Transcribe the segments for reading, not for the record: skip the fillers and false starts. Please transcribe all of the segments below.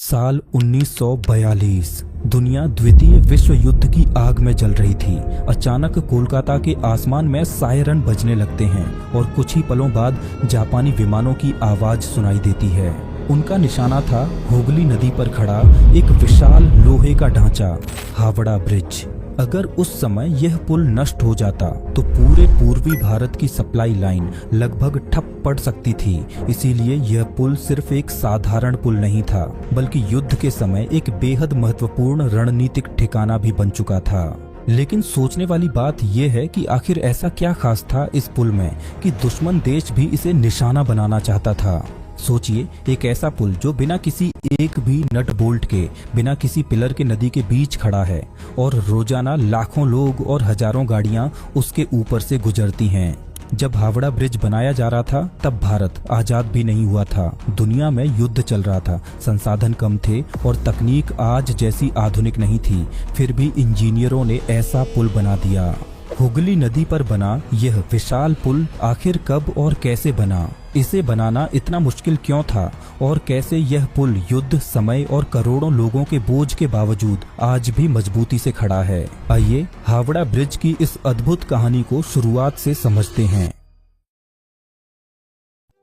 साल 1942 दुनिया द्वितीय विश्व युद्ध की आग में जल रही थी। अचानक कोलकाता के आसमान में सायरन बजने लगते हैं और कुछ ही पलों बाद जापानी विमानों की आवाज सुनाई देती है। उनका निशाना था हुगली नदी पर खड़ा एक विशाल लोहे का ढांचा, हावड़ा ब्रिज। अगर उस समय यह पुल नष्ट हो जाता तो पूरे पूर्वी भारत की सप्लाई लाइन लगभग ठप पड़ सकती थी। इसीलिए यह पुल सिर्फ एक साधारण पुल नहीं था, बल्कि युद्ध के समय एक बेहद महत्वपूर्ण रणनीतिक ठिकाना भी बन चुका था। लेकिन सोचने वाली बात यह है कि आखिर ऐसा क्या खास था इस पुल में कि दुश्मन देश भी इसे निशाना बनाना चाहता था। सोचिए, एक ऐसा पुल जो बिना किसी एक भी नट बोल्ट के, बिना किसी पिलर के नदी के बीच खड़ा है और रोजाना लाखों लोग और हजारों गाड़ियां उसके ऊपर से गुजरती हैं। जब हावड़ा ब्रिज बनाया जा रहा था तब भारत आजाद भी नहीं हुआ था। दुनिया में युद्ध चल रहा था, संसाधन कम थे और तकनीक आज जैसी आधुनिक नहीं थी। फिर भी इंजीनियरों ने ऐसा पुल बना दिया। हुगली नदी पर बना यह विशाल पुल आखिर कब और कैसे बना? इसे बनाना इतना मुश्किल क्यों था और कैसे यह पुल युद्ध, समय और करोड़ों लोगों के बोझ के बावजूद आज भी मजबूती से खड़ा है? आइए हावड़ा ब्रिज की इस अद्भुत कहानी को शुरुआत से समझते हैं।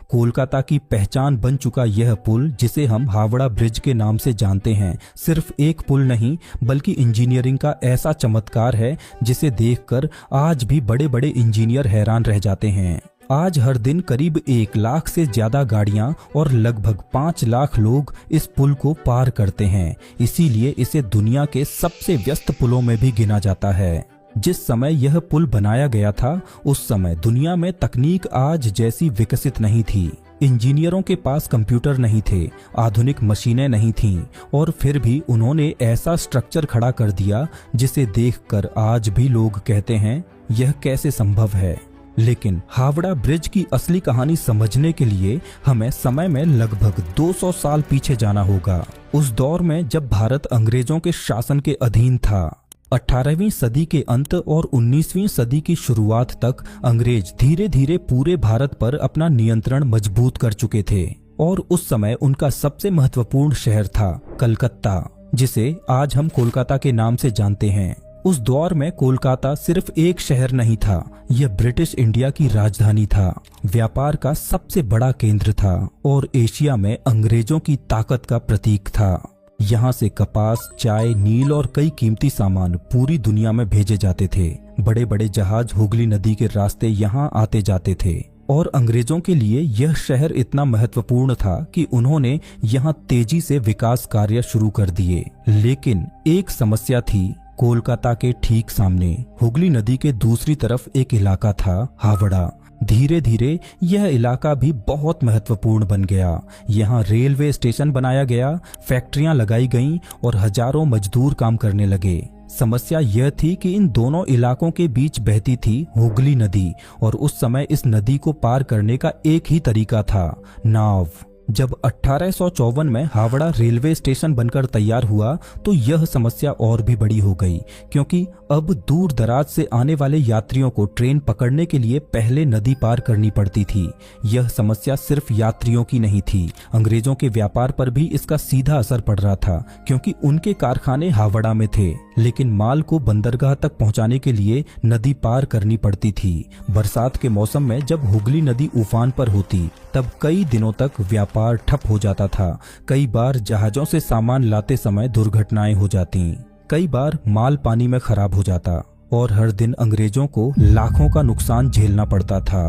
कोलकाता की पहचान बन चुका यह पुल, जिसे हम हावड़ा ब्रिज के नाम से जानते हैं, सिर्फ एक पुल नहीं बल्कि इंजीनियरिंग का ऐसा चमत्कार है जिसे देखकर आज भी बड़े बड़े इंजीनियर हैरान रह जाते हैं। आज हर दिन करीब 1 लाख से ज्यादा गाड़ियां और लगभग 5 लाख लोग इस पुल को पार करते हैं। इसीलिए इसे दुनिया के सबसे व्यस्त पुलों में भी गिना जाता है। जिस समय यह पुल बनाया गया था उस समय दुनिया में तकनीक आज जैसी विकसित नहीं थी। इंजीनियरों के पास कंप्यूटर नहीं थे, आधुनिक मशीनें नहीं थीं, और फिर भी उन्होंने ऐसा स्ट्रक्चर खड़ा कर दिया जिसे देखकर आज भी लोग कहते हैं यह कैसे संभव है। लेकिन हावड़ा ब्रिज की असली कहानी समझने के लिए हमें समय में लगभग 200 साल पीछे जाना होगा। उस दौर में जब भारत अंग्रेजों के शासन के अधीन था। 18वीं सदी के अंत और 19वीं सदी की शुरुआत तक अंग्रेज धीरे धीरे पूरे भारत पर अपना नियंत्रण मजबूत कर चुके थे और उस समय उनका सबसे महत्वपूर्ण शहर था कलकत्ता, जिसे आज हम कोलकाता के नाम से जानते हैं। उस दौर में कोलकाता सिर्फ एक शहर नहीं था, यह ब्रिटिश इंडिया की राजधानी था, व्यापार का सबसे बड़ा केंद्र था और एशिया में अंग्रेजों की ताकत का प्रतीक था। यहाँ से कपास, चाय, नील और कई कीमती सामान पूरी दुनिया में भेजे जाते थे। बड़े बड़े जहाज हुगली नदी के रास्ते यहाँ आते जाते थे और अंग्रेजों के लिए यह शहर इतना महत्वपूर्ण था कि उन्होंने यहाँ तेजी से विकास कार्य शुरू कर दिए। लेकिन एक समस्या थी। कोलकाता के ठीक सामने हुगली नदी के दूसरी तरफ एक इलाका था, हावड़ा। धीरे धीरे यह इलाका भी बहुत महत्वपूर्ण बन गया। यहाँ रेलवे स्टेशन बनाया गया, फैक्ट्रियां लगाई गईं और हजारों मजदूर काम करने लगे। समस्या यह थी कि इन दोनों इलाकों के बीच बहती थी हुगली नदी और उस समय इस नदी को पार करने का एक ही तरीका था, नाव। जब 1854 में हावड़ा रेलवे स्टेशन बनकर तैयार हुआ तो यह समस्या और भी बड़ी हो गई, क्योंकि अब दूर दराज से आने वाले यात्रियों को ट्रेन पकड़ने के लिए पहले नदी पार करनी पड़ती थी। यह समस्या सिर्फ यात्रियों की नहीं थी, अंग्रेजों के व्यापार पर भी इसका सीधा असर पड़ रहा था, क्योंकि उनके कारखाने हावड़ा में थे, लेकिन माल को बंदरगाह तक पहुंचाने के लिए नदी पार करनी पड़ती थी। बरसात के मौसम में जब हुगली नदी उफान पर होती तब कई दिनों तक व्यापार ठप हो जाता था। कई बार जहाजों से सामान लाते समय दुर्घटनाएं हो जाती, कई बार माल पानी में खराब हो जाता और हर दिन अंग्रेजों को लाखों का नुकसान झेलना पड़ता था।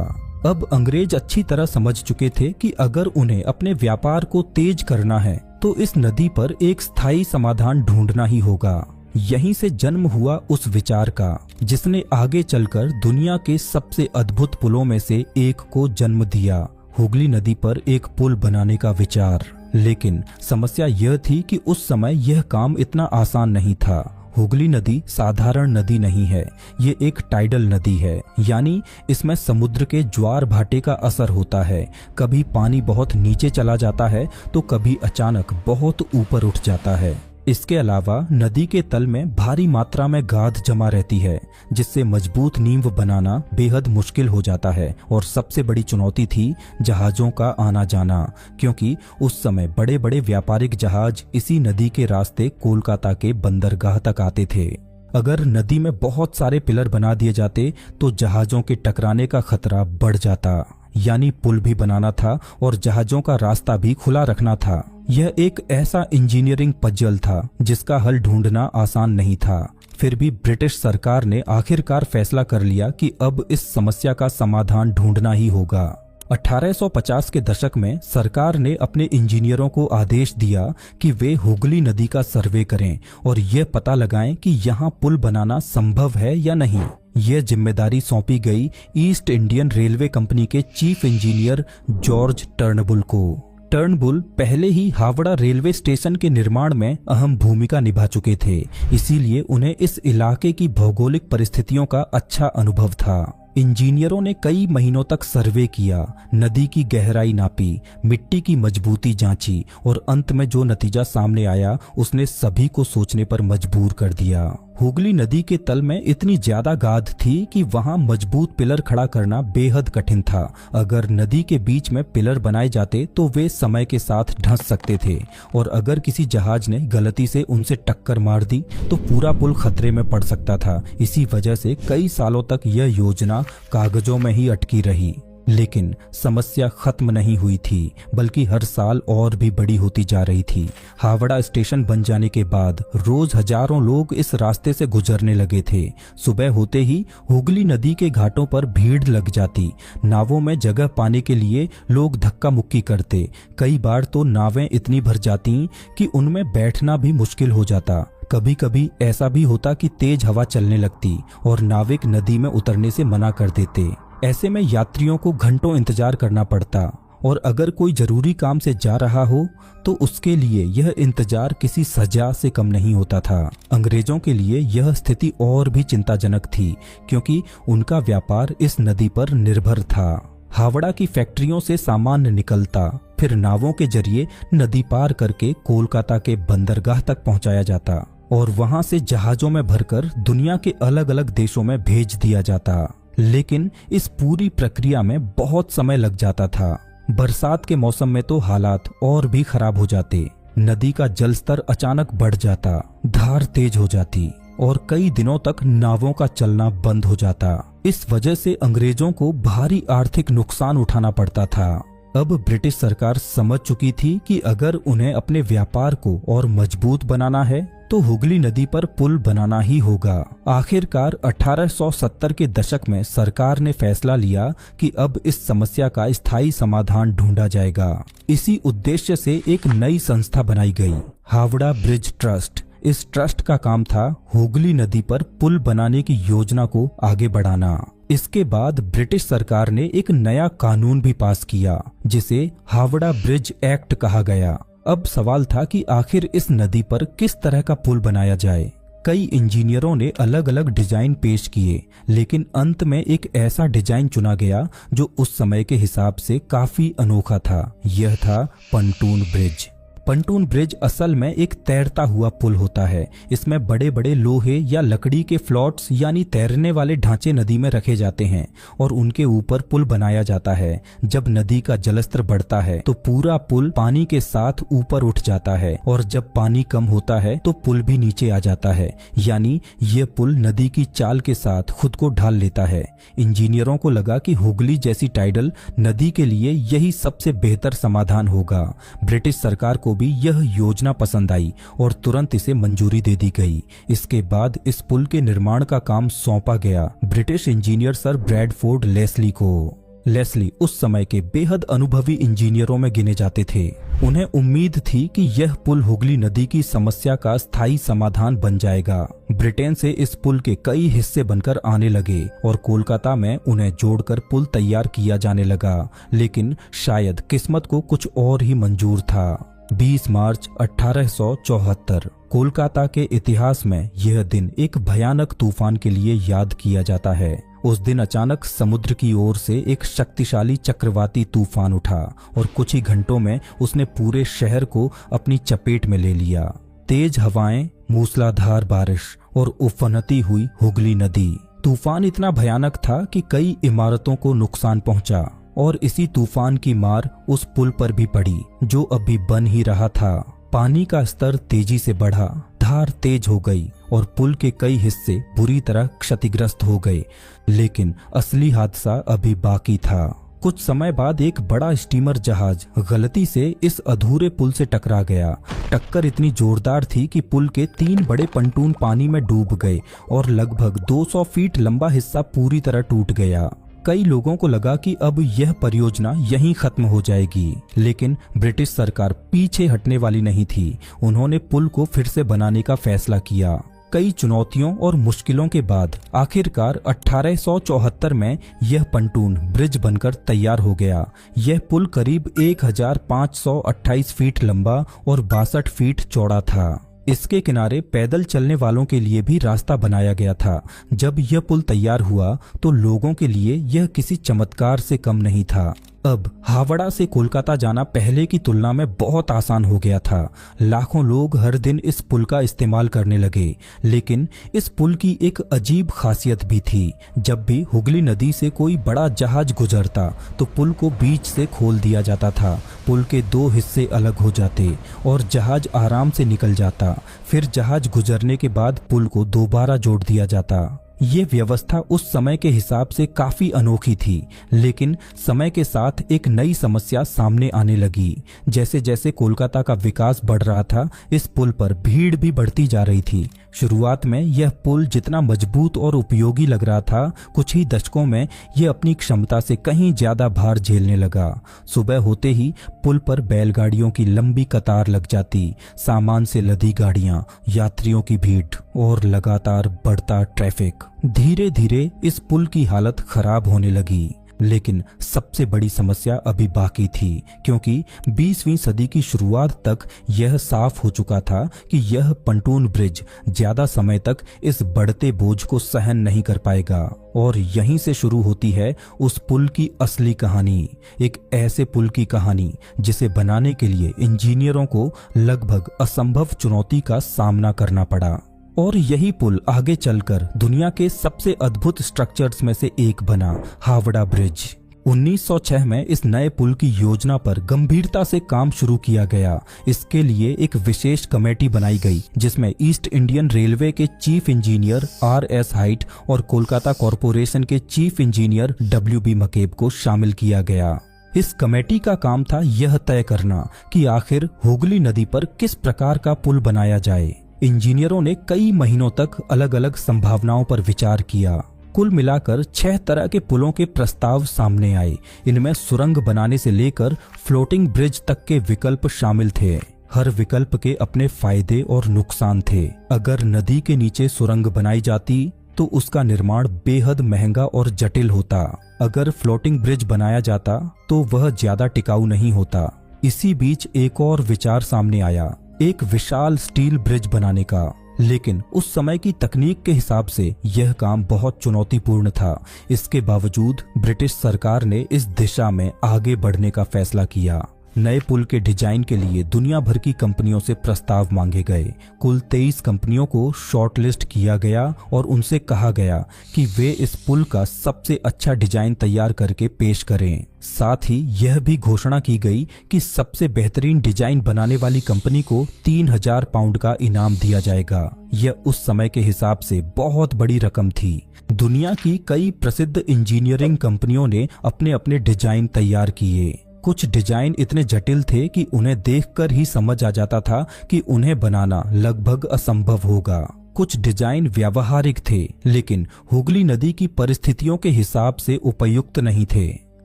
अब अंग्रेज अच्छी तरह समझ चुके थे कि अगर उन्हें अपने व्यापार को तेज करना है तो इस नदी पर एक स्थायी समाधान ढूंढना ही होगा। यहीं से जन्म हुआ उस विचार का जिसने आगे चलकर दुनिया के सबसे अद्भुत पुलों में से एक को जन्म दिया, हुगली नदी पर एक पुल बनाने का विचार। लेकिन समस्या यह थी कि उस समय यह काम इतना आसान नहीं था। हुगली नदी साधारण नदी नहीं है, ये एक टाइडल नदी है, यानी इसमें समुद्र के ज्वार भाटे का असर होता है। कभी पानी बहुत नीचे चला जाता है तो कभी अचानक बहुत ऊपर उठ जाता है। इसके अलावा नदी के तल में भारी मात्रा में गाद जमा रहती है, जिससे मजबूत नींव बनाना बेहद मुश्किल हो जाता है। और सबसे बड़ी चुनौती थी जहाजों का आना जाना, क्योंकि उस समय बड़े बड़े व्यापारिक जहाज इसी नदी के रास्ते कोलकाता के बंदरगाह तक आते थे। अगर नदी में बहुत सारे पिलर बना दिए जाते तो जहाजों के टकराने का खतरा बढ़ जाता, यानी पुल भी बनाना था और जहाजों का रास्ता भी खुला रखना था। यह एक ऐसा इंजीनियरिंग पजल था जिसका हल ढूंढना आसान नहीं था। फिर भी ब्रिटिश सरकार ने आखिरकार फैसला कर लिया कि अब इस समस्या का समाधान ढूंढना ही होगा। 1850 के दशक में सरकार ने अपने इंजीनियरों को आदेश दिया कि वे हुगली नदी का सर्वे करें और यह पता लगाएं कि यहाँ पुल बनाना संभव है या नहीं। यह जिम्मेदारी सौंपी गई ईस्ट इंडियन रेलवे कंपनी के चीफ इंजीनियर जॉर्ज टर्नबुल को। टर्नबुल पहले ही हावड़ा रेलवे स्टेशन के निर्माण में अहम भूमिका निभा चुके थे, इसीलिए उन्हें इस इलाके की भौगोलिक परिस्थितियों का अच्छा अनुभव था। इंजीनियरों ने कई महीनों तक सर्वे किया, नदी की गहराई नापी, मिट्टी की मजबूती जांची और अंत में जो नतीजा सामने आया उसने सभी को सोचने पर मजबूर कर दिया। हुगली नदी के तल में इतनी ज्यादा गाद थी कि वहां मजबूत पिलर खड़ा करना बेहद कठिन था। अगर नदी के बीच में पिलर बनाए जाते तो वे समय के साथ धंस सकते थे और अगर किसी जहाज ने गलती से उनसे टक्कर मार दी तो पूरा पुल खतरे में पड़ सकता था। इसी वजह से कई सालों तक यह योजना कागजों में ही अटकी रही। लेकिन समस्या खत्म नहीं हुई थी, बल्कि हर साल और भी बड़ी होती जा रही थी। हावड़ा स्टेशन बन जाने के बाद रोज हजारों लोग इस रास्ते से गुजरने लगे थे। सुबह होते ही हुगली नदी के घाटों पर भीड़ लग जाती। नावों में जगह पाने के लिए लोग धक्का मुक्की करते। कई बार तो नावें इतनी भर जाती कि उनमें बैठना भी मुश्किल हो जाता। कभी कभी ऐसा भी होता कि तेज हवा चलने लगती और नाविक नदी में उतरने से मना कर देते। ऐसे में यात्रियों को घंटों इंतजार करना पड़ता और अगर कोई जरूरी काम से जा रहा हो तो उसके लिए यह इंतजार किसी सजा से कम नहीं होता था। अंग्रेजों के लिए यह स्थिति और भी चिंताजनक थी, क्योंकि उनका व्यापार इस नदी पर निर्भर था। हावड़ा की फैक्ट्रियों से सामान निकलता, फिर नावों के जरिए नदी पार करके कोलकाता के बंदरगाह तक पहुंचाया जाता और वहां से जहाजों में भरकर दुनिया के अलग अलग देशों में भेज दिया जाता। लेकिन इस पूरी प्रक्रिया में बहुत समय लग जाता था। बरसात के मौसम में तो हालात और भी खराब हो जाते। नदी का जलस्तर अचानक बढ़ जाता, धार तेज हो जाती और कई दिनों तक नावों का चलना बंद हो जाता। इस वजह से अंग्रेजों को भारी आर्थिक नुकसान उठाना पड़ता था। अब ब्रिटिश सरकार समझ चुकी थी कि अगर उन्हें अपने व्यापार को और मजबूत बनाना है तो हुगली नदी पर पुल बनाना ही होगा। आखिरकार 1870 के दशक में सरकार ने फैसला लिया कि अब इस समस्या का स्थायी समाधान ढूंढा जाएगा। इसी उद्देश्य से एक नई संस्था बनाई गई, हावड़ा ब्रिज ट्रस्ट। इस ट्रस्ट का काम था हुगली नदी पर पुल बनाने की योजना को आगे बढ़ाना। इसके बाद ब्रिटिश सरकार ने एक नया कानून भी पास किया, जिसे हावड़ा ब्रिज एक्ट कहा गया। अब सवाल था कि आखिर इस नदी पर किस तरह का पुल बनाया जाए। कई इंजीनियरों ने अलग अलग डिजाइन पेश किए, लेकिन अंत में एक ऐसा डिजाइन चुना गया जो उस समय के हिसाब से काफी अनोखा था। यह था पंटून ब्रिज। पंटून ब्रिज असल में एक तैरता हुआ पुल होता है। इसमें बड़े बड़े लोहे या लकड़ी के फ्लोट्स यानी तैरने वाले ढांचे नदी में रखे जाते हैं और उनके ऊपर पुल बनाया जाता है। जब नदी का जलस्तर बढ़ता है तो पूरा पुल पानी के साथ ऊपर उठ जाता है और जब पानी कम होता है तो पुल भी नीचे आ जाता है, यानी ये पुल नदी की चाल के साथ खुद को ढाल लेता है। इंजीनियरों को लगा कि हुगली जैसी टाइडल नदी के लिए यही सबसे बेहतर समाधान होगा। ब्रिटिश सरकार को भी यह योजना पसंद आई और तुरंत इसे मंजूरी दे दी गई। इसके बाद इस पुल के निर्माण का काम सौंपा गया British engineer sir Bradford Leslie को। लेस्ली उस समय के बेहद अनुभवी इंजीनियरों में गिने जाते थे। उन्हें उम्मीद थी कि यह पुल हुगली नदी की समस्या का स्थायी समाधान बन जाएगा। ब्रिटेन से इस पुल के कई हिस्से बनकर आने लगे और कोलकाता में उन्हें जोड़कर पुल तैयार किया जाने लगा, लेकिन शायद किस्मत को कुछ और ही मंजूर था। 20 मार्च 1874 कोलकाता के इतिहास में यह दिन एक भयानक तूफान के लिए याद किया जाता है। उस दिन अचानक समुद्र की ओर से एक शक्तिशाली चक्रवाती तूफान उठा और कुछ ही घंटों में उसने पूरे शहर को अपनी चपेट में ले लिया। तेज हवाएं, मूसलाधार बारिश और उफनती हुई हुगली नदी। तूफान इतना भयानक था कि कई इमारतों को नुकसान पहुंचा और इसी तूफान की मार उस पुल पर भी पड़ी जो अभी बन ही रहा था। पानी का स्तर तेजी से बढ़ा, धार तेज हो गई और पुल के कई हिस्से बुरी तरह क्षतिग्रस्त हो गए। लेकिन असली हादसा अभी बाकी था। कुछ समय बाद एक बड़ा स्टीमर जहाज गलती से इस अधूरे पुल से टकरा गया। टक्कर इतनी जोरदार थी कि पुल के 3 बड़े पंटून पानी में डूब गए और लगभग 200 फीट लंबा हिस्सा पूरी तरह टूट गया। कई लोगों को लगा कि अब यह परियोजना यहीं खत्म हो जाएगी, लेकिन ब्रिटिश सरकार पीछे हटने वाली नहीं थी। उन्होंने पुल को फिर से बनाने का फैसला किया। कई चुनौतियों और मुश्किलों के बाद आखिरकार 1874 में यह पंटून ब्रिज बनकर तैयार हो गया। यह पुल करीब 1528 फीट लंबा और 62 फीट चौड़ा था। इसके किनारे पैदल चलने वालों के लिए भी रास्ता बनाया गया था। जब यह पुल तैयार हुआ तो लोगों के लिए यह किसी चमत्कार से कम नहीं था। अब हावड़ा से कोलकाता जाना पहले की तुलना में बहुत आसान हो गया था। लाखों लोग हर दिन इस पुल का इस्तेमाल करने लगे। लेकिन इस पुल की एक अजीब खासियत भी थी। जब भी हुगली नदी से कोई बड़ा जहाज गुजरता तो पुल को बीच से खोल दिया जाता था। पुल के 2 हिस्से अलग हो जाते और जहाज आराम से निकल जाता। फिर जहाज गुजरने के बाद पुल को दोबारा जोड़ दिया जाता। ये व्यवस्था उस समय के हिसाब से काफी अनोखी थी, लेकिन समय के साथ एक नई समस्या सामने आने लगी। जैसे जैसे कोलकाता का विकास बढ़ रहा था, इस पुल पर भीड़ भी बढ़ती जा रही थी। शुरुआत में यह पुल जितना मजबूत और उपयोगी लग रहा था, कुछ ही दशकों में यह अपनी क्षमता से कहीं ज्यादा भार झेलने लगा। सुबह होते ही पुल पर बैलगाड़ियों की लंबी कतार लग जाती, सामान से लदी गाड़ियां, यात्रियों की भीड़ और लगातार बढ़ता ट्रैफिक। धीरे धीरे इस पुल की हालत खराब होने लगी। लेकिन सबसे बड़ी समस्या अभी बाकी थी, क्योंकि 20वीं सदी की शुरुआत तक यह साफ हो चुका था कि यह पंटून ब्रिज ज्यादा समय तक इस बढ़ते बोझ को सहन नहीं कर पाएगा। और यहीं से शुरू होती है उस पुल की असली कहानी, एक ऐसे पुल की कहानी जिसे बनाने के लिए इंजीनियरों को लगभग असंभव चुनौती का सामना करना पड़ा। और यही पुल आगे चलकर दुनिया के सबसे अद्भुत स्ट्रक्चर्स में से एक बना, हावड़ा ब्रिज। 1906 में इस नए पुल की योजना पर गंभीरता से काम शुरू किया गया। इसके लिए एक विशेष कमेटी बनाई गई, जिसमें ईस्ट इंडियन रेलवे के चीफ इंजीनियर R.S. हाइट और कोलकाता कॉरपोरेशन के चीफ इंजीनियर W.B. मकेब को शामिल किया गया। इस कमेटी का काम था यह तय करना कि आखिर हुगली नदी पर किस प्रकार का पुल बनाया जाए। इंजीनियरों ने कई महीनों तक अलग अलग संभावनाओं पर विचार किया। कुल मिलाकर 6 तरह के पुलों के प्रस्ताव सामने आए। इनमें सुरंग बनाने से लेकर फ्लोटिंग ब्रिज तक के विकल्प शामिल थे। हर विकल्प के अपने फायदे और नुकसान थे। अगर नदी के नीचे सुरंग बनाई जाती तो उसका निर्माण बेहद महंगा और जटिल होता। अगर फ्लोटिंग ब्रिज बनाया जाता तो वह ज्यादा टिकाऊ नहीं होता। इसी बीच एक और विचार सामने आया, एक विशाल स्टील ब्रिज बनाने का। लेकिन उस समय की तकनीक के हिसाब से यह काम बहुत चुनौतीपूर्ण था। इसके बावजूद ब्रिटिश सरकार ने इस दिशा में आगे बढ़ने का फैसला किया। नए पुल के डिजाइन के लिए दुनिया भर की कंपनियों से प्रस्ताव मांगे गए। कुल 23 कंपनियों को शॉर्टलिस्ट किया गया और उनसे कहा गया कि वे इस पुल का सबसे अच्छा डिजाइन तैयार करके पेश करें। साथ ही यह भी घोषणा की गई कि सबसे बेहतरीन डिजाइन बनाने वाली कंपनी को 3000 पाउंड का इनाम दिया जाएगा। यह उस समय के हिसाब से बहुत बड़ी रकम थी। दुनिया की कई प्रसिद्ध इंजीनियरिंग कंपनियों ने अपने अपने डिजाइन तैयार किए। कुछ डिजाइन इतने जटिल थे कि उन्हें देखकर ही समझ आ जाता था कि उन्हें बनाना लगभग असंभव होगा। कुछ डिजाइन व्यावहारिक थे, लेकिन हुगली नदी की परिस्थितियों के हिसाब से उपयुक्त नहीं थे।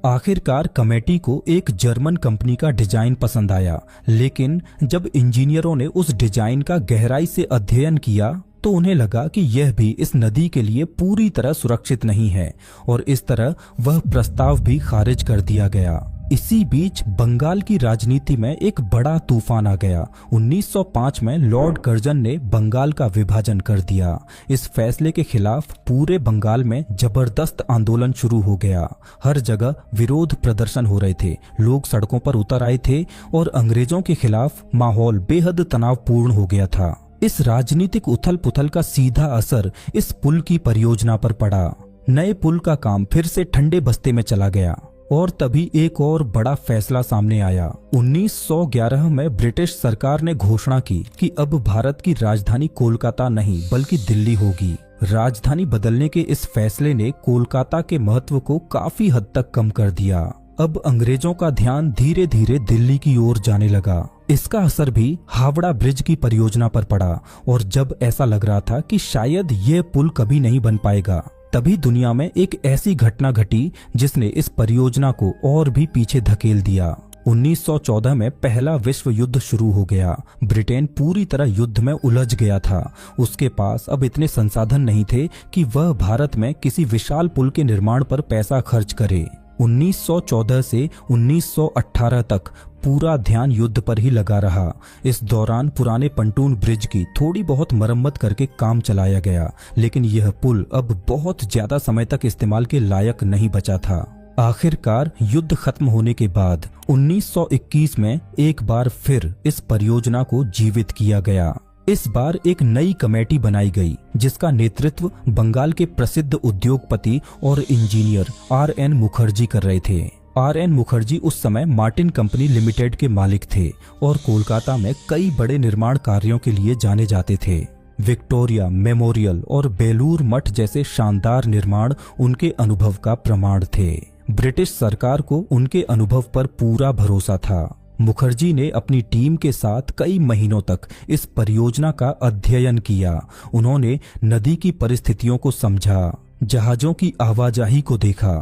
आखिरकार कमेटी को एक जर्मन कंपनी का डिजाइन पसंद आया, लेकिन जब इंजीनियरों ने उस डिजाइन का गहराई से अध्ययन किया तो उन्हें लगा कि यह भी इस नदी के लिए पूरी तरह सुरक्षित नहीं है और इस तरह वह प्रस्ताव भी खारिज कर दिया गया। इसी बीच बंगाल की राजनीति में एक बड़ा तूफान आ गया। 1905 में लॉर्ड कर्जन ने बंगाल का विभाजन कर दिया। इस फैसले के खिलाफ पूरे बंगाल में जबरदस्त आंदोलन शुरू हो गया। हर जगह विरोध प्रदर्शन हो रहे थे, लोग सड़कों पर उतर आए थे और अंग्रेजों के खिलाफ माहौल बेहद तनावपूर्ण हो गया था। इस राजनीतिक उथल पुथल का सीधा असर इस पुल की परियोजना पर पड़ा। नए पुल का काम फिर से ठंडे बस्ते में चला गया और तभी एक और बड़ा फैसला सामने आया। 1911 में ब्रिटिश सरकार ने घोषणा की कि अब भारत की राजधानी कोलकाता नहीं बल्कि दिल्ली होगी। राजधानी बदलने के इस फैसले ने कोलकाता के महत्व को काफी हद तक कम कर दिया। अब अंग्रेजों का ध्यान धीरे धीरे दिल्ली की ओर जाने लगा। इसका असर भी हावड़ा ब्रिज की परियोजना पर पड़ा और जब ऐसा लग रहा था कि शायद ये पुल कभी नहीं बन पाएगा, तभी दुनिया में एक ऐसी घटना घटी जिसने इस परियोजना को और भी पीछे धकेल दिया। 1914 में पहला विश्व युद्ध शुरू हो गया। ब्रिटेन पूरी तरह युद्ध में उलझ गया था। उसके पास अब इतने संसाधन नहीं थे कि वह भारत में किसी विशाल पुल के निर्माण पर पैसा खर्च करे। 1914 से 1918 तक पूरा ध्यान युद्ध पर ही लगा रहा। इस दौरान पुराने पंटून ब्रिज की थोड़ी बहुत मरम्मत करके काम चलाया गया, लेकिन यह पुल अब बहुत ज्यादा समय तक इस्तेमाल के लायक नहीं बचा था। आखिरकार युद्ध खत्म होने के बाद 1921 में एक बार फिर इस परियोजना को जीवित किया गया। इस बार एक नई कमेटी बनाई गई जिसका नेतृत्व बंगाल के प्रसिद्ध उद्योगपति और इंजीनियर RN मुखर्जी कर रहे थे। RN मुखर्जी उस समय मार्टिन कंपनी लिमिटेड के मालिक थे और कोलकाता में कई बड़े निर्माण कार्यों के लिए जाने जाते थे। विक्टोरिया मेमोरियल और बेलूर मठ जैसे शानदार निर्माण उनके अनुभव का प्रमाण थे। ब्रिटिश सरकार को उनके अनुभव पर पूरा भरोसा था। मुखर्जी ने अपनी टीम के साथ कई महीनों तक इस परियोजना का अध्ययन किया। उन्होंने नदी की परिस्थितियों को समझा, जहाजों की आवाजाही को देखा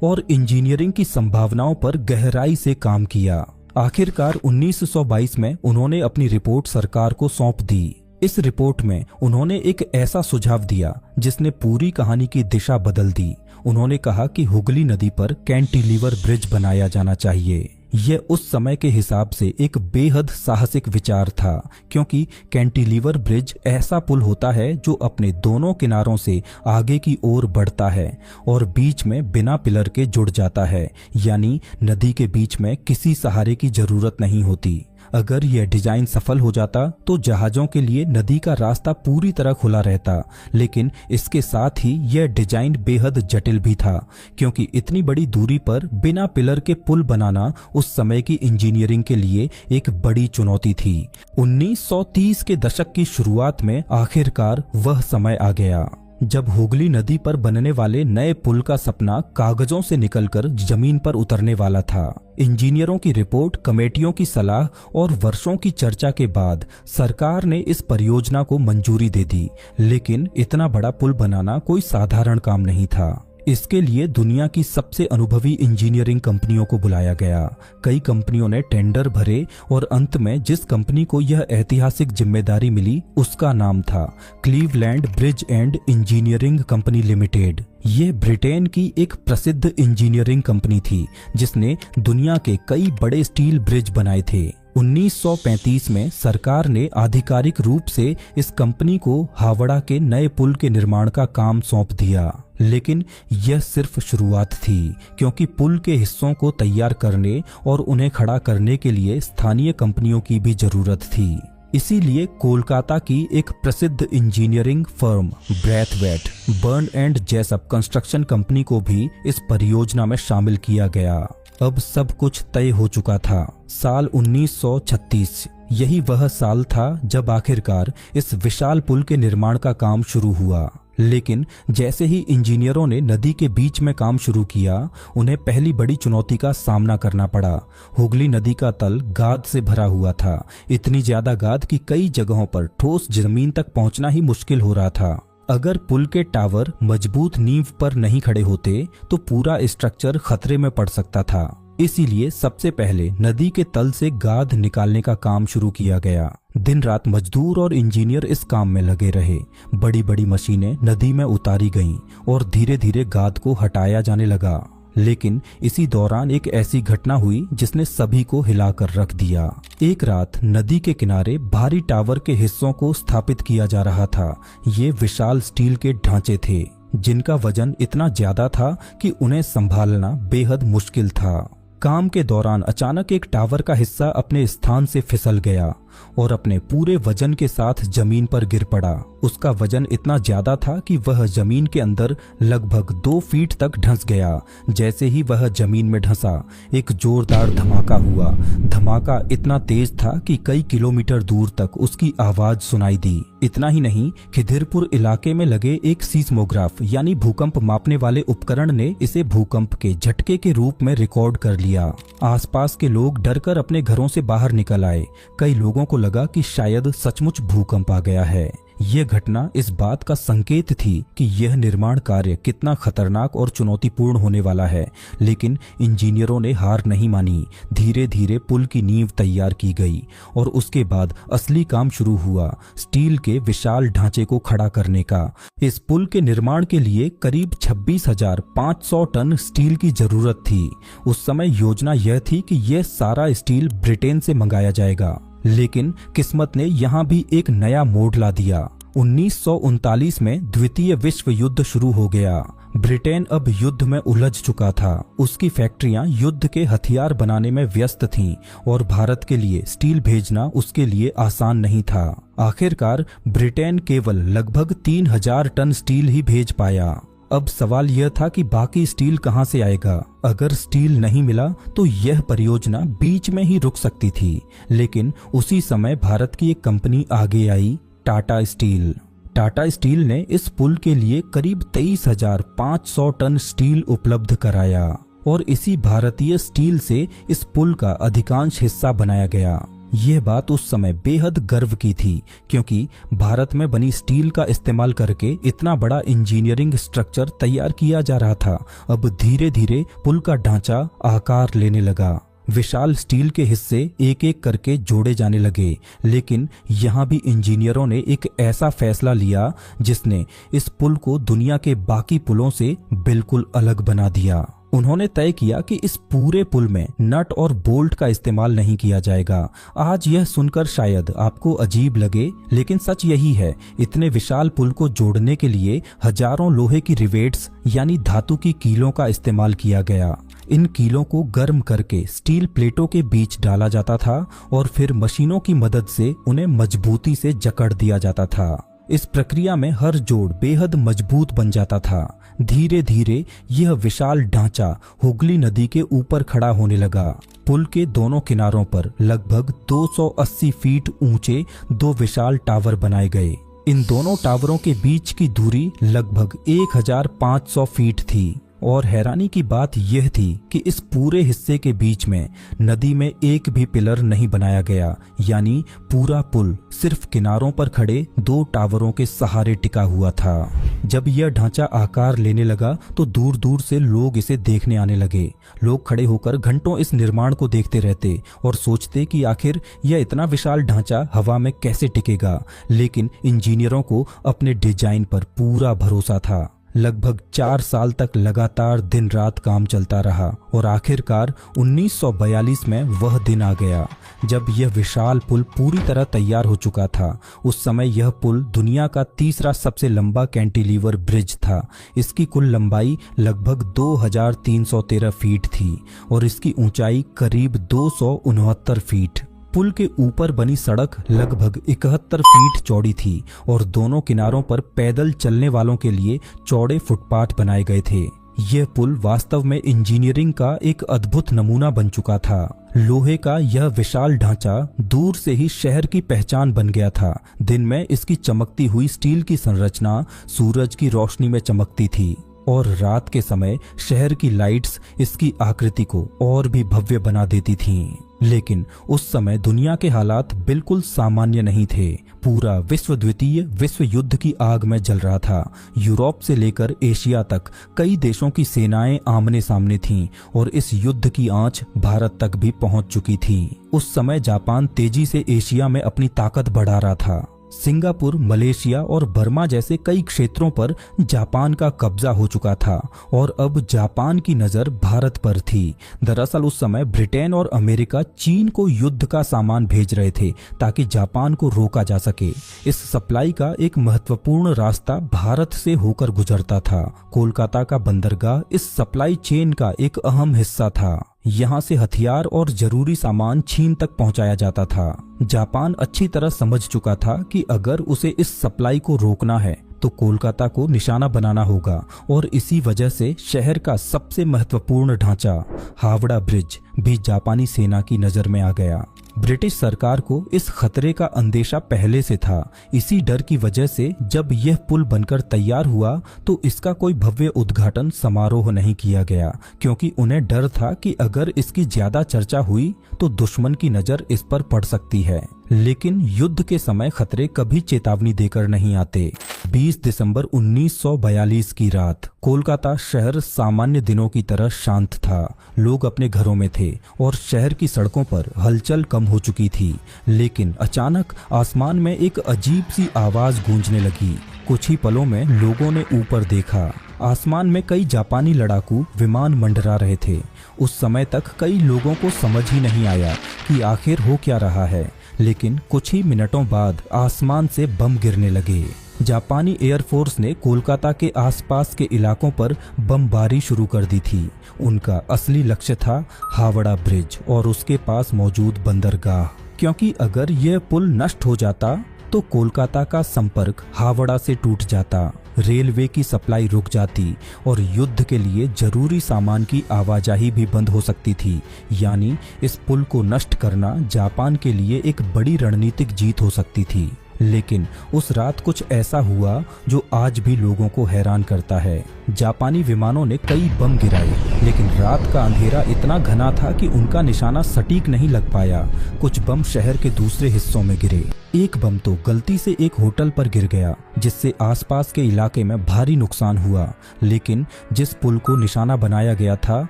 और इंजीनियरिंग की संभावनाओं पर गहराई से काम किया। आखिरकार 1922 में उन्होंने अपनी रिपोर्ट सरकार को सौंप दी। इस रिपोर्ट में उन्होंने एक ऐसा सुझाव दिया जिसने पूरी कहानी की दिशा बदल दी। उन्होंने कहा कि हुगली नदी पर कैंटिलीवर ब्रिज बनाया जाना चाहिए। यह उस समय के हिसाब से एक बेहद साहसिक विचार था, क्योंकि कैंटिलीवर ब्रिज ऐसा पुल होता है जो अपने दोनों किनारों से आगे की ओर बढ़ता है और बीच में बिना पिलर के जुड़ जाता है, यानी नदी के बीच में किसी सहारे की जरूरत नहीं होती। अगर यह डिजाइन सफल हो जाता तो जहाजों के लिए नदी का रास्ता पूरी तरह खुला रहता, लेकिन इसके साथ ही यह डिजाइन बेहद जटिल भी था, क्योंकि इतनी बड़ी दूरी पर बिना पिलर के पुल बनाना उस समय की इंजीनियरिंग के लिए एक बड़ी चुनौती थी। 1930 के दशक की शुरुआत में आखिरकार वह समय आ गया जब हुगली नदी पर बनने वाले नए पुल का सपना कागजों से निकलकर जमीन पर उतरने वाला था। इंजीनियरों की रिपोर्ट, कमेटियों की सलाह और वर्षों की चर्चा के बाद सरकार ने इस परियोजना को मंजूरी दे दी। लेकिन इतना बड़ा पुल बनाना कोई साधारण काम नहीं था। इसके लिए दुनिया की सबसे अनुभवी इंजीनियरिंग कंपनियों को बुलाया गया। कई कंपनियों ने टेंडर भरे और अंत में जिस कंपनी को यह ऐतिहासिक जिम्मेदारी मिली उसका नाम था Cleveland bridge and engineering company limited. ये ब्रिटेन की एक प्रसिद्ध इंजीनियरिंग कंपनी थी जिसने दुनिया के कई बड़े स्टील ब्रिज बनाए थे। 1935 में सरकार ने आधिकारिक रूप से इस कंपनी को हावड़ा के नए पुल के निर्माण का काम सौंप दिया। लेकिन यह सिर्फ शुरुआत थी, क्योंकि पुल के हिस्सों को तैयार करने और उन्हें खड़ा करने के लिए स्थानीय कंपनियों की भी जरूरत थी। इसीलिए कोलकाता की एक प्रसिद्ध engineering firm Brathwaite, burn and Jessop construction company को भी इस परियोजना में शामिल किया गया। अब सब कुछ तय हो चुका था। साल 1936 यही वह साल था जब आखिरकार इस विशाल पुल के निर्माण का काम शुरू हुआ। लेकिन जैसे ही इंजीनियरों ने नदी के बीच में काम शुरू किया, उन्हें पहली बड़ी चुनौती का सामना करना पड़ा। हुगली नदी का तल गाद से भरा हुआ था, इतनी ज्यादा गाद कि कई जगहों पर ठोस जमीन तक पहुंचना ही मुश्किल हो रहा था। अगर पुल के टावर मजबूत नींव पर नहीं खड़े होते तो पूरा स्ट्रक्चर खतरे में पड़ सकता था। इसीलिए सबसे पहले नदी के तल से गाद निकालने का काम शुरू किया गया। दिन रात मजदूर और इंजीनियर इस काम में लगे रहे। बड़ी बड़ी मशीनें नदी में उतारी गईं और धीरे धीरे गाद को हटाया जाने लगा। लेकिन इसी दौरान एक ऐसी घटना हुई जिसने सभी को हिलाकर रख दिया। एक रात नदी के किनारे भारी टावर के हिस्सों को स्थापित किया जा रहा था। ये विशाल स्टील के ढांचे थे जिनका वजन इतना ज्यादा था कि उन्हें संभालना बेहद मुश्किल था। काम के दौरान अचानक एक टावर का हिस्सा अपने स्थान से फिसल गया और अपने पूरे वजन के साथ जमीन पर गिर पड़ा। उसका वजन इतना ज्यादा था कि वह जमीन के अंदर लगभग 2 फीट तक धंस गया। जैसे ही वह जमीन में धंसा, एक जोरदार धमाका हुआ। धमाका इतना तेज था कि कई किलोमीटर दूर तक उसकी आवाज सुनाई दी। इतना ही नहीं, खिदिरपुर इलाके में लगे एक सीस्मोग्राफ यानी भूकंप मापने वाले उपकरण ने इसे भूकंप के झटके के रूप में रिकॉर्ड कर लिया। आसपास के लोग डरकर अपने घरों से बाहर निकल आए। कई लोगों को लगा कि शायद सचमुच भूकंप आ गया है। यह घटना इस बात का संकेत थी कि यह निर्माण कार्य कितना खतरनाक और चुनौतीपूर्ण होने वाला है। लेकिन इंजीनियरों ने हार नहीं मानी। धीरे धीरे पुल की नींव तैयार की गई और उसके बाद असली काम शुरू हुआ, स्टील के विशाल ढांचे को खड़ा करने का। इस पुल के निर्माण के लिए करीब 26,500 टन स्टील की जरूरत थी। उस समय योजना यह थी कि यह सारा स्टील ब्रिटेन से मंगाया जाएगा, लेकिन किस्मत ने यहाँ भी एक नया मोड़ ला दिया। 1939 में द्वितीय विश्व युद्ध शुरू हो गया। ब्रिटेन अब युद्ध में उलझ चुका था। उसकी फैक्ट्रियां युद्ध के हथियार बनाने में व्यस्त थीं और भारत के लिए स्टील भेजना उसके लिए आसान नहीं था। आखिरकार ब्रिटेन केवल लगभग 3,000 टन स्टील ही भेज पाया। अब सवाल यह था कि बाकी स्टील कहां से आएगा। अगर स्टील नहीं मिला तो यह परियोजना बीच में ही रुक सकती थी। लेकिन उसी समय भारत की एक कंपनी आगे आई, टाटा स्टील। टाटा स्टील ने इस पुल के लिए करीब 23,500 टन स्टील उपलब्ध कराया और इसी भारतीय स्टील से इस पुल का अधिकांश हिस्सा बनाया गया। यह बात उस समय बेहद गर्व की थी, क्योंकि भारत में बनी स्टील का इस्तेमाल करके इतना बड़ा इंजीनियरिंग स्ट्रक्चर तैयार किया जा रहा था। अब धीरे धीरे पुल का ढांचा आकार लेने लगा। विशाल स्टील के हिस्से एक एक करके जोड़े जाने लगे। लेकिन यहाँ भी इंजीनियरों ने एक ऐसा फैसला लिया जिसने इस पुल को दुनिया के बाकी पुलों से बिल्कुल अलग बना दिया। उन्होंने तय किया कि इस पूरे पुल में नट और बोल्ट का इस्तेमाल नहीं किया जाएगा। आज यह सुनकर शायद आपको अजीब लगे, लेकिन सच यही है। इतने विशाल पुल को जोड़ने के लिए हजारों लोहे की रिवेट्स यानी धातु की कीलों का इस्तेमाल किया गया। इन कीलों को गर्म करके स्टील प्लेटों के बीच डाला जाता था और फिर मशीनों की मदद से उन्हें मजबूती से जकड़ दिया जाता था। इस प्रक्रिया में हर जोड़ बेहद मजबूत बन जाता था। धीरे धीरे यह विशाल ढांचा हुगली नदी के ऊपर खड़ा होने लगा। पुल के दोनों किनारों पर लगभग 280 फीट ऊंचे 2 विशाल टावर बनाए गए। इन दोनों टावरों के बीच की दूरी लगभग 1,500 फीट थी। और हैरानी की बात यह थी कि इस पूरे हिस्से के बीच में नदी में एक भी पिलर नहीं बनाया गया, यानी पूरा पुल सिर्फ किनारों पर खड़े 2 टावरों के सहारे टिका हुआ था। जब यह ढांचा आकार लेने लगा तो दूर दूर से लोग इसे देखने आने लगे। लोग खड़े होकर घंटों इस निर्माण को देखते रहते और सोचते कि आखिर यह इतना विशाल ढांचा हवा में कैसे टिकेगा। लेकिन इंजीनियरों को अपने डिजाइन पर पूरा भरोसा था। लगभग 4 साल तक लगातार दिन रात काम चलता रहा और आखिरकार 1942 में वह दिन आ गया जब यह विशाल पुल पूरी तरह तैयार हो चुका था। उस समय यह पुल दुनिया का तीसरा सबसे लंबा कैंटिलीवर ब्रिज था। इसकी कुल लंबाई लगभग 2,313 फीट थी और इसकी ऊंचाई करीब 269 फीट। पुल के ऊपर बनी सड़क लगभग 71 फीट चौड़ी थी और दोनों किनारों पर पैदल चलने वालों के लिए चौड़े फुटपाथ बनाए गए थे। यह पुल वास्तव में इंजीनियरिंग का एक अद्भुत नमूना बन चुका था। लोहे का यह विशाल ढांचा दूर से ही शहर की पहचान बन गया था। दिन में इसकी चमकती हुई स्टील की संरचना सूरज की रोशनी में चमकती थी और रात के समय शहर की लाइट्स इसकी आकृति को और भी भव्य बना देती थीं। लेकिन उस समय दुनिया के हालात बिल्कुल सामान्य नहीं थे। पूरा विश्व द्वितीय विश्व युद्ध की आग में जल रहा था। यूरोप से लेकर एशिया तक कई देशों की सेनाएं आमने सामने थीं और इस युद्ध की आंच भारत तक भी पहुंच चुकी थी। उस समय जापान तेजी से एशिया में अपनी ताकत बढ़ा रहा था। सिंगापुर, मलेशिया और बर्मा जैसे कई क्षेत्रों पर जापान का कब्जा हो चुका था और अब जापान की नज़र भारत पर थी। दरअसल उस समय ब्रिटेन और अमेरिका चीन को युद्ध का सामान भेज रहे थे ताकि जापान को रोका जा सके। इस सप्लाई का एक महत्वपूर्ण रास्ता भारत से होकर गुजरता था। कोलकाता का बंदरगाह इस सप्लाई चेन का एक अहम हिस्सा था। यहाँ से हथियार और जरूरी सामान चीन तक पहुंचाया जाता था। जापान अच्छी तरह समझ चुका था कि अगर उसे इस सप्लाई को रोकना है तो कोलकाता को निशाना बनाना होगा और इसी वजह से शहर का सबसे महत्वपूर्ण ढांचा हावड़ा ब्रिज भी जापानी सेना की नजर में आ गया। ब्रिटिश सरकार को इस खतरे का अंदेशा पहले से था। इसी डर की वजह से जब यह पुल बनकर तैयार हुआ तो इसका कोई भव्य उद्घाटन समारोह नहीं किया गया, क्योंकि उन्हें डर था कि अगर इसकी ज्यादा चर्चा हुई तो दुश्मन की नजर इस पर पड़ सकती है। लेकिन युद्ध के समय खतरे कभी चेतावनी देकर नहीं आते। 20 दिसंबर 1942 की रात कोलकाता शहर सामान्य दिनों की तरह शांत था। लोग अपने घरों में थे और शहर की सड़कों पर हलचल कम हो चुकी थी। लेकिन अचानक आसमान में एक अजीब सी आवाज गूंजने लगी। कुछ ही पलों में लोगों ने ऊपर देखा। आसमान में कई जापानी लड़ाकू विमान मंडरा रहे थे। उस समय तक कई लोगों को समझ ही नहीं आया कि आखिर हो क्या रहा है। लेकिन कुछ ही मिनटों बाद आसमान से बम गिरने लगे। जापानी एयरफोर्स ने कोलकाता के आसपास के इलाकों पर बमबारी शुरू कर दी थी। उनका असली लक्ष्य था हावड़ा ब्रिज और उसके पास मौजूद बंदरगाह, क्योंकि अगर यह पुल नष्ट हो जाता तो कोलकाता का संपर्क हावड़ा से टूट जाता, रेलवे की सप्लाई रुक जाती और युद्ध के लिए जरूरी सामान की आवाजाही भी बंद हो सकती थी। यानी इस पुल को नष्ट करना जापान के लिए एक बड़ी रणनीतिक जीत हो सकती थी। लेकिन उस रात कुछ ऐसा हुआ जो आज भी लोगों को हैरान करता है। जापानी विमानों ने कई बम गिराए, लेकिन रात का अंधेरा इतना घना था कि उनका निशाना सटीक नहीं लग पाया। कुछ बम शहर के दूसरे हिस्सों में गिरे। एक बम तो गलती से एक होटल पर गिर गया, जिससे आसपास के इलाके में भारी नुकसान हुआ। लेकिन जिस पुल को निशाना बनाया गया था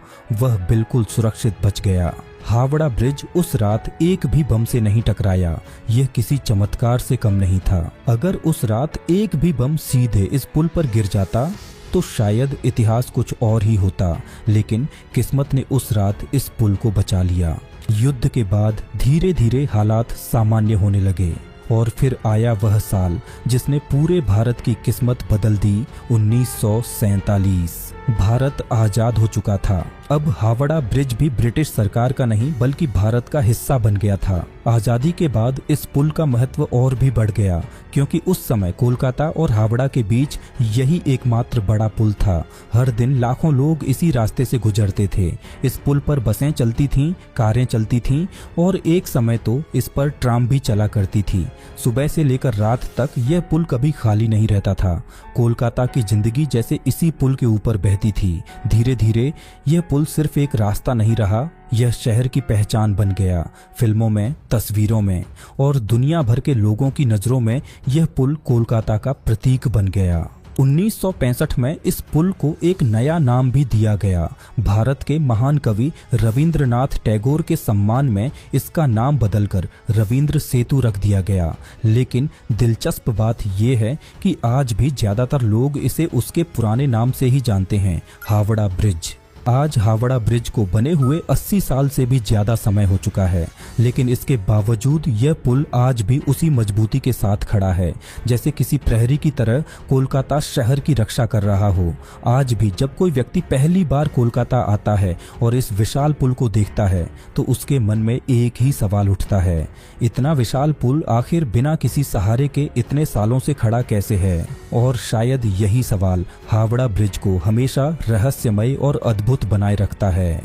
वह बिल्कुल सुरक्षित बच गया। हावड़ा ब्रिज उस रात एक भी बम से नहीं टकराया। यह किसी चमत्कार से कम नहीं था। अगर उस रात एक भी बम सीधे इस पुल पर गिर जाता तो शायद इतिहास कुछ और ही होता। लेकिन किस्मत ने उस रात इस पुल को बचा लिया। युद्ध के बाद धीरे धीरे हालात सामान्य होने लगे और फिर आया वह साल जिसने पूरे भारत की किस्मत बदल दी। 1947 भारत आजाद हो चुका था। अब हावड़ा ब्रिज भी ब्रिटिश सरकार का नहीं बल्कि भारत का हिस्सा बन गया था। आजादी के बाद इस पुल का महत्व और भी बढ़ गया, क्योंकि उस समय कोलकाता और हावड़ा के बीच यही एकमात्र बड़ा पुल था। हर दिन लाखों लोग इसी रास्ते से गुजरते थे। इस पुल पर बसें चलती थीं, कारें चलती थीं और एक समय तो इस पर ट्राम भी चला करती थी। सुबह से लेकर रात तक यह पुल कभी खाली नहीं रहता था। कोलकाता की जिंदगी जैसे इसी पुल के ऊपर बहती थी। धीरे धीरे यह पुल सिर्फ एक रास्ता नहीं रहा, यह शहर की पहचान बन गया। फिल्मों में, तस्वीरों में और दुनिया भर के लोगों की नजरों में यह पुल कोलकाता का प्रतीक बन गया। 1965 में इस पुल को एक नया नाम भी दिया गया। भारत के महान कवि रविंद्रनाथ टैगोर के सम्मान में इसका नाम बदलकर रविंद्र सेतु रख दिया गया। लेकिन दिलचस्प बात यह है कि आज भी ज्यादातर लोग इसे उसके पुराने नाम से ही जानते हैं, हावड़ा ब्रिज। आज हावड़ा ब्रिज को बने हुए 80 साल से भी ज्यादा समय हो चुका है, लेकिन इसके बावजूद यह पुल आज भी उसी मजबूती के साथ खड़ा है, जैसे किसी प्रहरी की तरह कोलकाता शहर की रक्षा कर रहा हो। आज भी जब कोई व्यक्ति पहली बार कोलकाता आता है और इस विशाल पुल को देखता है तो उसके मन में एक ही सवाल उठता है, इतना विशाल पुल आखिर बिना किसी सहारे के इतने सालों से खड़ा कैसे है? और शायद यही सवाल हावड़ा ब्रिज को हमेशा रहस्यमय और अद्भुत बनाए रखता है।